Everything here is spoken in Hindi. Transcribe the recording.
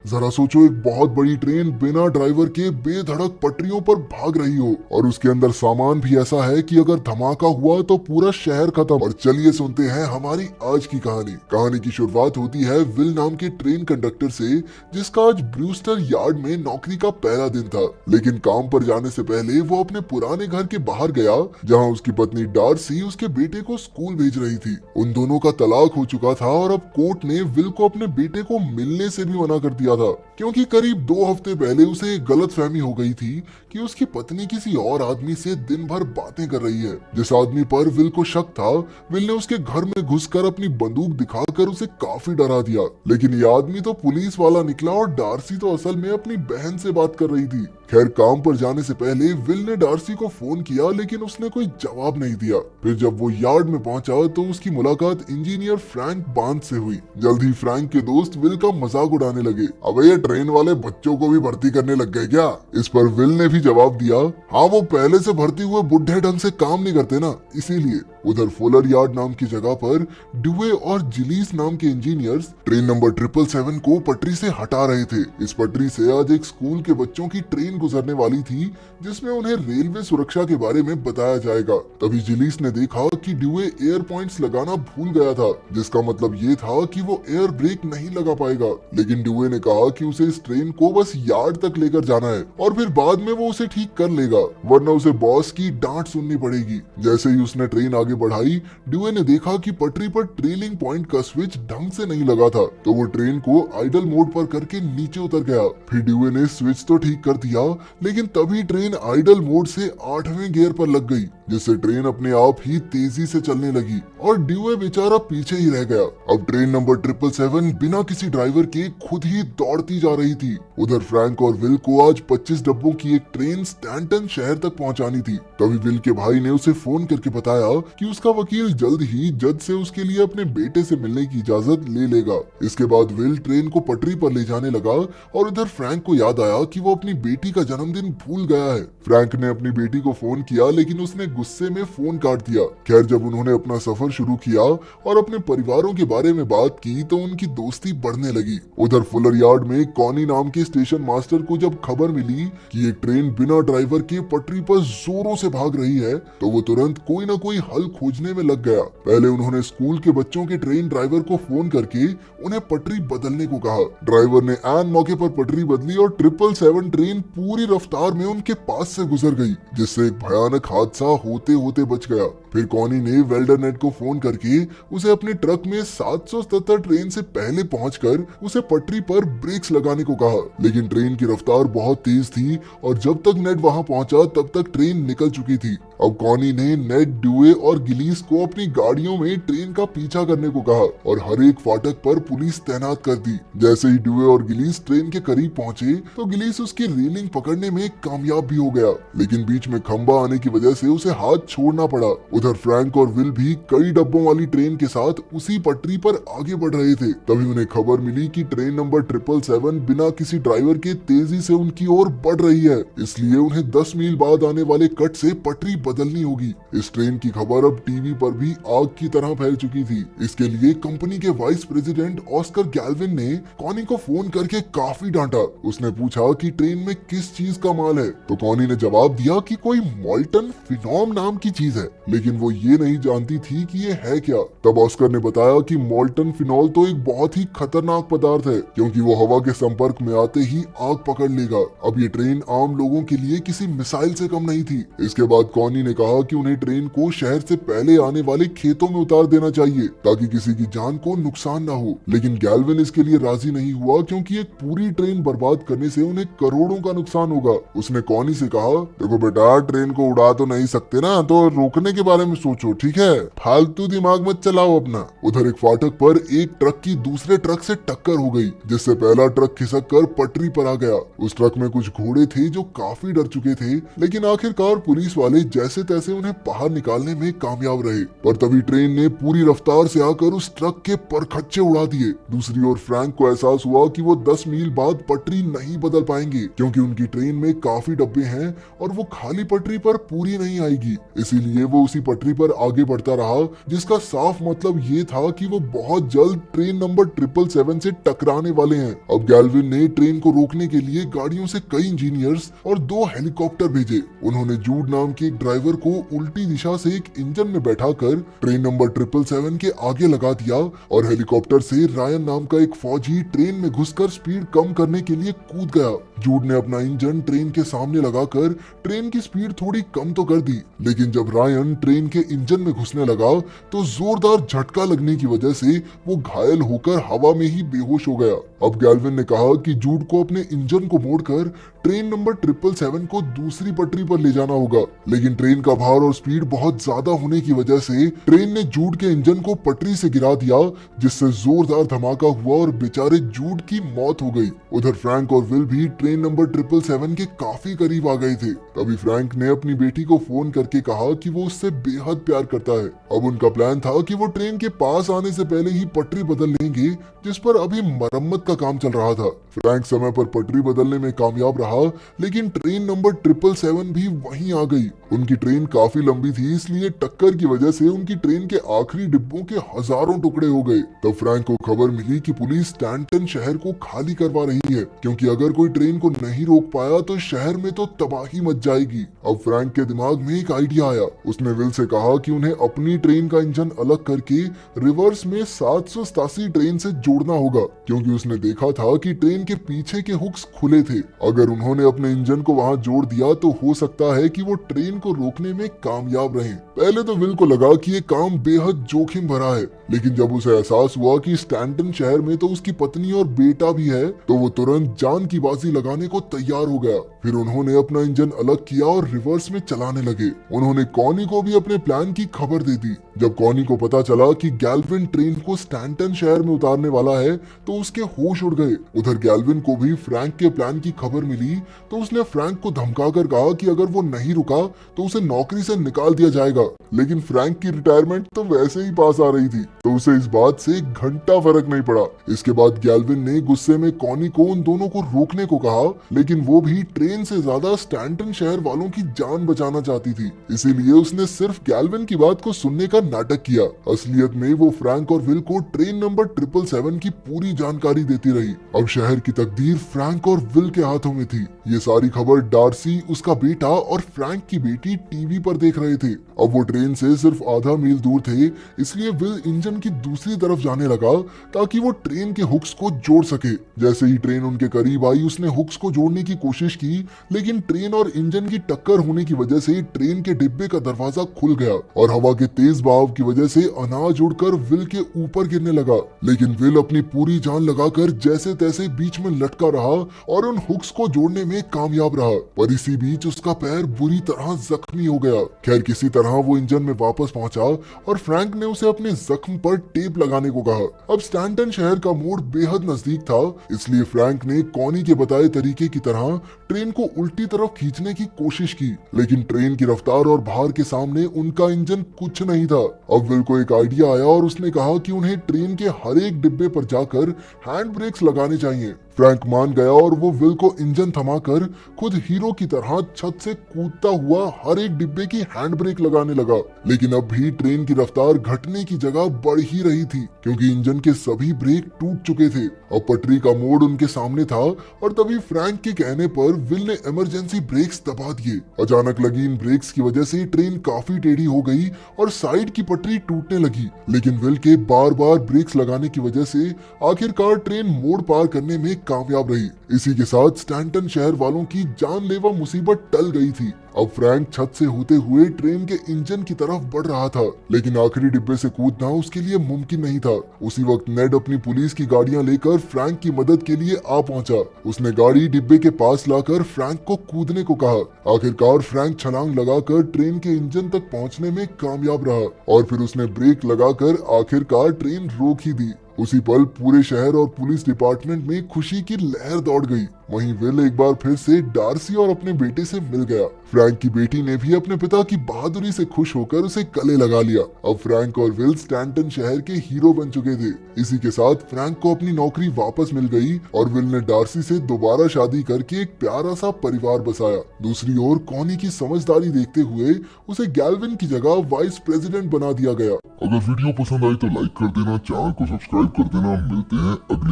जरा सोचो, एक बहुत बड़ी ट्रेन बिना ड्राइवर के बेधड़क पटरियों पर भाग रही हो और उसके अंदर सामान भी ऐसा है कि अगर धमाका हुआ तो पूरा शहर खत्म। और चलिए सुनते हैं हमारी आज की कहानी। कहानी की शुरुआत होती है विल नाम के ट्रेन कंडक्टर से, जिसका आज ब्रूस्टर यार्ड में नौकरी का पहला दिन था। लेकिन काम पर जाने से पहले वो अपने पुराने घर के बाहर गया, जहां उसकी पत्नी डार्सी उसके बेटे को स्कूल भेज रही थी। उन दोनों का तलाक हो चुका था और अब कोर्ट ने विल को अपने बेटे को मिलने से भी मना कर दिया था, क्योंकि करीब 2 हफ्ते पहले उसे एक गलतफहमी हो गई थी कि उसकी पत्नी किसी और आदमी से दिन भर बातें कर रही है। जिस आदमी पर विल को शक था, विल ने उसके घर में घुसकर अपनी बंदूक दिखाकर उसे काफी डरा दिया। लेकिन ये आदमी तो पुलिस वाला निकला और डार्सी तो असल में अपनी बहन से बात कर रही थी। खैर, काम पर जाने से पहले विल ने डार्सी को फोन किया, लेकिन उसने कोई जवाब नहीं दिया। फिर जब वो यार्ड में पहुंचा तो उसकी मुलाकात इंजीनियर फ्रैंक बार्न्स से हुई। जल्द ही फ्रैंक के दोस्त विल का मजाक उड़ाने लगे, अबे ये ट्रेन वाले बच्चों को भी भर्ती करने लग गए क्या? इस पर विल ने भी जवाब दिया, हाँ वो पहले से भर्ती हुए बुढ़े ढंग से काम नहीं करते ना, इसीलिए। उधर फुलर यार्ड नाम की जगह पर ड्यूए और जिलीस नाम के इंजीनियर्स ट्रेन नंबर 777 को पटरी से हटा रहे थे। इस पटरी से आज एक स्कूल के बच्चों की ट्रेन गुजरने वाली थी, जिसमें उन्हें रेलवे सुरक्षा के बारे में बताया जाएगा। तभी जिलीस ने देखा कि ड्यूए एयर पॉइंट्स लगाना भूल गया था, जिसका मतलब ये था कि वो एयर ब्रेक नहीं लगा पाएगा। लेकिन ड्यूए ने कहा कि उसे इस ट्रेन को बस यार्ड तक लेकर जाना है और फिर बाद में वो उसे ठीक कर लेगा, वरना उसे बॉस की डांट सुननी पड़ेगी। जैसे ही उसने ट्रेन आगे बढ़ाई, ड्यूए ने देखा कि पटरी पर ट्रेलिंग पॉइंट का स्विच ढंग से नहीं लगा था, तो वो ट्रेन को आइडल मोड पर करके नीचे उतर गया। फिर ड्यूए ने स्विच तो ठीक कर दिया, लेकिन तभी ट्रेन आइडल मोड से 8वें गियर पर लग गई, जिससे ट्रेन अपने आप ही तेजी से चलने लगी और ड्यूए बेचारा पीछे ही रह गया। अब ट्रेन नंबर 777 बिना किसी ड्राइवर के खुद ही दौड़ती जा रही थी। उधर फ्रैंक और विल को आज 25 डब्बों की एक ट्रेन स्टैंटन शहर तक पहुंचानी थी। तभी विल के भाई ने उसे फोन करके बताया कि उसका वकील जल्द ही जज से उसके लिए अपने बेटे से मिलने की इजाजत ले लेगा। इसके बाद विल ट्रेन को पटरी पर ले जाने लगा और उधर फ्रैंक को याद आया कि वो अपनी बेटी का जन्मदिन भूल गया है। फ्रैंक ने अपनी बेटी को फोन किया, लेकिन उसने गुस्से में फोन काट दिया। खैर, जब उन्होंने अपना सफर शुरू किया और अपने परिवारों के बारे में बात की तो उनकी दोस्ती बढ़ने लगी। उधर फुलर यार्ड में कॉनी नाम के स्टेशन मास्टर को जब खबर मिली कि एक ट्रेन बिना ड्राइवर के पटरी पर जोरों से भाग रही है, तो वो तुरंत कोई ना कोई हल खोजने में लग गया। पहले उन्होंने स्कूल के बच्चों के ट्रेन ड्राइवर को फोन करके उन्हें पटरी बदलने को कहा। ड्राइवर ने ऐन मौके पर पटरी बदली और 777 ट्रेन पूरी रफ्तार में उनके पास से गुजर गई, जिससे एक भयानक हादसा होते होते बच गया। फिर कॉनी ने वेल्डरनेट को फोन करके उसे अपने ट्रक में 777 ट्रेन से पहले पहुंचकर उसे पटरी पर ब्रेक्स लगाने को कहा, लेकिन ट्रेन की रफ्तार बहुत तेज थी और जब तक नेट वहां पहुंचा तब तक ट्रेन निकल चुकी थी। अब कॉनी ने नेट, ड्यूए और गिलीस को अपनी गाड़ियों में ट्रेन का पीछा करने को कहा और हर एक फाटक पर पुलिस तैनात कर दी। जैसे ही ड्यूए और गिलीस ट्रेन के करीब पहुंचे तो गिलीस उसकी रेलिंग पकड़ने में कामयाब भी हो गया, लेकिन बीच में खंबा आने की वजह से उसे हाथ छोड़ना पड़ा। उधर फ्रैंक और विल भी कई डब्बों वाली ट्रेन के साथ उसी पटरी पर आगे बढ़ रहे थे। तभी उन्हें खबर मिली कि ट्रेन नंबर 777 बिना किसी ड्राइवर के तेजी से उनकी ओर बढ़ रही है, इसलिए उन्हें 10 मील बाद आने वाले कट से पटरी बदलनी होगी। इस ट्रेन की खबर अब टीवी पर भी आग की तरह फैल चुकी थी। इसके लिए कंपनी के वाइस प्रेसिडेंट ऑस्कर गैल्विन ने कॉनी को फोन करके काफी डांटा। उसने पूछा कि ट्रेन में किस चीज का माल है, तो कॉनी ने जवाब दिया कि कोई मोल्टन फिनोम नाम की चीज है, लेकिन वो ये नहीं जानती थी कि ये है क्या। तब ऑस्कर ने बताया कि मोल्टन फिनॉल तो एक बहुत ही खतरनाक पदार्थ है, क्योंकि वो हवा के संपर्क में आते ही आग पकड़ लेगा। अब ये ट्रेन आम लोगों के लिए किसी मिसाइल से कम नहीं थी। इसके बाद कॉनी ने कहा कि उन्हें ट्रेन को शहर से पहले आने वाले खेतों में उतार देना चाहिए, ताकि किसी की जान को नुकसान न हो। लेकिन गैल्विन इसके लिए राजी नहीं हुआ, क्योंकि एक पूरी ट्रेन बर्बाद करने से उन्हें करोड़ों का नुकसान होगा। उसने कॉनी से कहा, देखो बेटा, ट्रेन को उड़ा तो नहीं सकते ना, तो रोकने के बारे में सोचो, ठीक है? फालतू दिमाग मत चलाओ अपना। उधर एक फाटक पर एक ट्रक की दूसरे ट्रक से टक्कर हो गई, जिससे पहला ट्रक खिसक कर पटरी पर आ गया। उस ट्रक में कुछ घोड़े थे जो काफी डर चुके थे, लेकिन आखिरकार पुलिस वाले जैसे जैसे तैसे उन्हें बाहर निकालने में कामयाब रहे। पर तभी ट्रेन ने पूरी रफ्तार से आकर उस ट्रक के परखच्चे उड़ा दिए। दूसरी ओर फ्रैंक को एहसास हुआ कि वो 10 मील बाद पटरी नहीं बदल पाएंगे, क्योंकि उनकी ट्रेन में काफी डब्बे हैं और वो खाली पटरी पर पूरी नहीं आएगी। इसीलिए वो उसी पटरी पर आगे बढ़ता रहा, जिसका साफ मतलब ये था कि वो बहुत जल्द ट्रेन नंबर 777 से टकराने वाले हैं। अब गैल्विन ने ट्रेन को रोकने के लिए गाड़ियों से कई इंजीनियर्स और 2 हेलीकॉप्टर भेजे। उन्होंने जूड नाम के एक ड्राइवर को उल्टी दिशा से एक इंजन में बैठाकर ट्रेन नंबर 777 के आगे लगा दिया और हेलीकॉप्टर से रायन नाम का एक फौजी ट्रेन में घुसकर स्पीड कम करने के लिए कूद गया। जूड ने अपना इंजन ट्रेन के सामने लगाकर ट्रेन की स्पीड थोड़ी कम तो कर दी, लेकिन जब रायन ट्रेन के इंजन में घुसने लगा तो जोरदार झटका लगने की वजह से वो घायल होकर हवा में ही बेहोश हो गया। अब गैल्विन ने कहा कि जूड को अपने इंजन को मोड़कर ट्रेन नंबर 777 को दूसरी पटरी पर ले जाना होगा, लेकिन ट्रेन का भार और स्पीड बहुत ज्यादा होने की वजह से ट्रेन ने जूड के इंजन को पटरी से गिरा दिया, जिससे जोरदार धमाका हुआ और बेचारे जूड की मौत हो गई। उधर फ्रैंक और विल भी ट्रेन नंबर 777 के काफी करीब आ गए थे। तभी फ्रैंक ने अपनी बेटी को फोन करके कहा कि वो उससे बेहद प्यार करता है। अब उनका प्लान था कि वो ट्रेन के पास आने से पहले ही पटरी बदल लेंगे, जिस पर अभी मरम्मत का काम चल रहा था। फ्रैंक समय पर पटरी बदलने में कामयाब रहा, लेकिन ट्रेन नंबर 777 भी वहीं आ गई। उनकी ट्रेन काफी लंबी थी, इसलिए टक्कर की वजह से उनकी ट्रेन के आखिरी डिब्बों के हजारों टुकड़े हो गए। तब फ्रैंक को खबर मिली कि पुलिस स्टैंटन शहर को खाली करवा रही है, क्योंकि अगर कोई ट्रेन को नहीं रोक पाया तो शहर में तो तबाही मच जाएगी। अब फ्रैंक के दिमाग में एक आइडिया आया। उसने विल से कहा कि उन्हें अपनी ट्रेन का इंजन अलग करके रिवर्स में 787 ट्रेन से जोड़ना होगा, क्योंकि उसने देखा था कि ट्रेन के पीछे के हुक्स खुले थे। अगर उन्होंने अपने इंजन को वहां जोड़ दिया तो हो सकता है कि वो ट्रेन को रोकने में कामयाब रहें। पहले तो विल को लगा कि ये काम बेहद जोखिम भरा है, लेकिन जब उसे एहसास हुआ कि स्टैंटन शहर में तो उसकी पत्नी और बेटा भी है, तो वो तुरंत जान की बाजी लगाने को तैयार हो गया। फिर उन्होंने अपना इंजन अलग किया और रिवर्स में चलाने लगे। उन्होंने कॉनी को भी अपने प्लान की खबर दे दी। जब कॉनी को पता चला कि गैल्विन ट्रेन को स्टैंटन शहर में उतारने वाला है, तो उसके होश उड़ गए। उधर गैल्विन को भी फ्रैंक के प्लान की खबर मिली, तो उसने फ्रैंक को धमकाकर कहा कि अगर वो नहीं रुका तो उसे नौकरी से निकाल दिया जाएगा। लेकिन फ्रैंक की रिटायरमेंट तो वैसे ही पास आ रही थी, तो उसे इस बात से एक घंटा फर्क नहीं पड़ा। इसके बाद गैल्विन ने गुस्से में कॉनी को उन दोनों को रोकने को कहा, लेकिन वो भी ट्रेन से ज्यादा स्टैंटन शहर वालों की जान बचाना चाहती थी। इसीलिए उसने सिर्फ गैल्विन की बात को सुनने का नाटक किया। असलियत में वो फ्रैंक और विल को ट्रेन नंबर 777 की पूरी जानकारी देती रही। अब शहर की तकदीर फ्रैंक और विल के हाथों में थी। ये सारी खबर डार्सी, उसका बेटा और फ्रैंक की बेटी टीवी पर देख रहे थे। अब वो ट्रेन से सिर्फ आधा मील दूर थे, इसलिए विल इंजन की दूसरी तरफ जाने लगा ताकि वो ट्रेन के हुक्स को जोड़ सके। जैसे ही ट्रेन उनके करीब आई, उसने हुक्स को जोड़ने की कोशिश की, लेकिन ट्रेन और इंजन की टक्कर होने की वजह से ट्रेन के डिब्बे का दरवाजा खुल गया और हवा के तेज बहाव की वजह से अनाज उड़कर विल के ऊपर गिरने लगा। लेकिन विल अपनी पूरी जान लगाकर जैसे तैसे बीच में लटका रहा और उन हुक्स को जोड़ने में कामयाब रहा, पर इसी बीच उसका पैर बुरी तरह जख्मी हो गया। खैर, किसी तरह वो इंजन में वापस पहुंचा और फ्रैंक ने उसे अपने जख्म पर टेप लगाने को कहा। अब स्टैंटन शहर का मोड़ बेहद नजदीक था, इसलिए फ्रैंक ने कॉनी के बताए तरीके की तरह ट्रेन को उल्टी तरफ खींचने की कोशिश की, लेकिन ट्रेन की रफ्तार और भार के सामने उनका इंजन कुछ नहीं था। अब विल को एक आइडिया आया और उसने कहा कि उन्हें ट्रेन के हर एक डिब्बे पर जाकर हैंड ब्रेक्स लगाने चाहिए। फ्रैंक मान गया और वो विल को इंजन थमाकर खुद हीरो की तरह छत से कूदता हुआ हर एक डिब्बे की हैंड ब्रेक लगाने लगा। लेकिन अब भी ट्रेन की रफ्तार घटने की जगह बढ़ ही रही थी, क्योंकि इंजन के सभी ब्रेक टूट चुके थे। अब पटरी का मोड़ उनके सामने था और तभी फ्रैंक के कहने पर विल ने इमरजेंसी ब्रेक्स दबा दिए। अचानक लगी इन ब्रेक्स की वजह से ट्रेन काफी टेढ़ी हो गई और साइड की पटरी टूटने लगी। लेकिन विल के बार बार ब्रेक्स लगाने की वजह से आखिरकार ट्रेन मोड़ पार करने में कामयाब रही। इसी के साथ स्टैंटन शहर वालों की जानलेवा मुसीबत टल गई थी। अब फ्रैंक छत से होते हुए ट्रेन के इंजन की तरफ बढ़ रहा था, लेकिन आखिरी डिब्बे से कूदना उसके लिए मुमकिन नहीं था। उसी वक्त नेड अपनी पुलिस की गाड़ियां लेकर फ्रैंक की मदद के लिए आ पहुंचा। उसने गाड़ी डिब्बे के पास लाकर फ्रैंक को कूदने को कहा। आखिरकार फ्रैंक छलांग लगाकर ट्रेन के इंजन तक पहुंचने में कामयाब रहा और फिर उसने ब्रेक लगाकर आखिरकार ट्रेन रोक ही दी। उसी पल पूरे शहर और पुलिस डिपार्टमेंट में खुशी की लहर दौड़ गई। वहीं विल एक बार फिर से डार्सी और अपने बेटे से मिल गया। फ्रैंक की बेटी ने भी अपने पिता की बहादुरी से खुश होकर उसे गले लगा लिया। अब फ्रैंक और विल स्टैंटन शहर के हीरो बन चुके थे। इसी के साथ फ्रैंक को अपनी नौकरी वापस मिल गई और विल ने डार्सी से दोबारा शादी करके एक प्यारा सा परिवार बसाया। दूसरी ओर कॉनी की समझदारी देखते हुए उसे गैल्विन की जगह वाइस प्रेसिडेंट बना दिया गया। अगर वीडियो पसंद आई तो लाइक कर देना, चैनल को सब्सक्राइब कर देना। मिलते हैं अगली